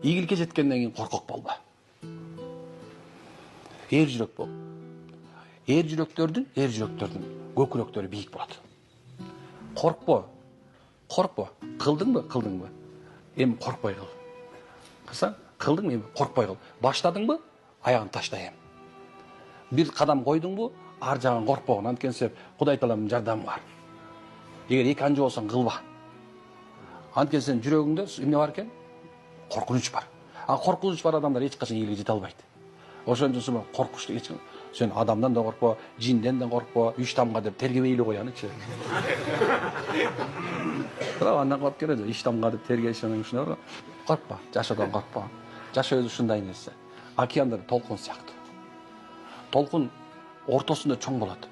Ийгиликке жеткенден кийин коркок болбо. Эр жүрөк бол. Эр жүрөктөрдүн көкүрөктөрү бийик болот. Коркпо. Кылдыңбы? Эми коркпой кыл. Кылсаң, кылдың, эми коркпой кыл. Баштадыңбы? Аягын ташта эми. Бир кадам койдуңбу? Ар жагын коркпогун. Анткени сен Кудай Тааланын жардамы бар. Эгер эки анжы болсоң кылба. Анткени сен жүрөгүңдө эмне бар экен? Коркунуч бар. А коркунуч бар адамдар эч качан ийгиликке жете албайт. Ошон үчүн сен коркушту эч сен адамдан да коркпо, жинден да коркпо, 3 тамга деп тергебейли коянычы. Бирок андан коркуп келет, 3 тамга деп тергешенин ушуна бар. Коркпо, жашоодон коркпо. Жашоо өзү ушундай нерсе. Океандар толкун сыяктуу. Толкун ортосунда чоң болот.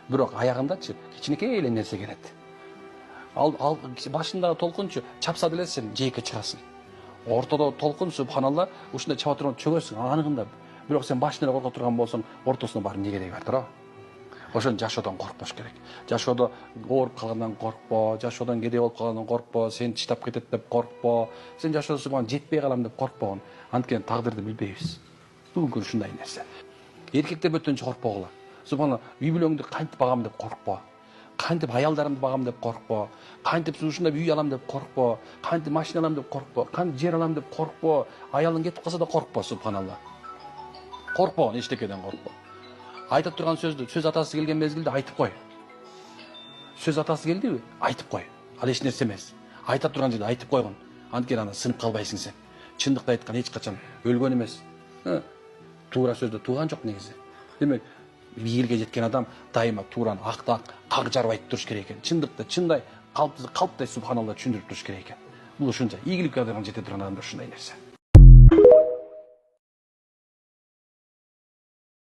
Бирок аягындачы кичинекей эле нерсе келет. Ал башындагы толкунчу чапса деле сен жээкке чыгасың. Ортодо толкун субханалла ушундай чаба турган чөгөсүң аныгында. Бирок сен башынан корко турган болсоң, ортосунда баары эмне кереги бар, туурабы? Ошон жашоодон коркпош керек. Жашоодо ооруп калгандан коркпо, жашоодон кедей болуп калгандан коркпо, сен тиштап кетет деп коркпо, сен жашоосу мага жетпей калам деп коркпогун. Анткени тагдырды билбейбиз. Бүгүнкү күн ушундай нерсе. Эркектер бөтөнчө коркпогула. Субханалла, үй бүлөңдү кантип багам деп коркпо. Кантип аялдарымды багам деп коркпо. Кантип ушундай үй алам деп коркпо. Кантип машина алам деп коркпо. Кантип жер алам деп коркпо. Аялың кетип калса да коркпо, субханалла. Коркпо, эчтекеден коркпо. Айта турган сөз атасы келген мезгилде айтып кой. Сөз атасы келдиби? Айтып кой. Ал эч нерсе эмес. Айта турган жерде айтып койгон. Анткени аны сынып калбайсың сен. Чындыкты айткан эч качан өлгөн эмес. Туура сөздө тууган жок негизи. Демек, ийгиликке жеткен адам дайыма туураны акты как жарып айтып туруш керек экен. Чындыкты чындай, калптай субханалла түшүндүрүп туруш керек экен. Бул ушунча ийгиликке жете турган адамдар ушундай нерсе.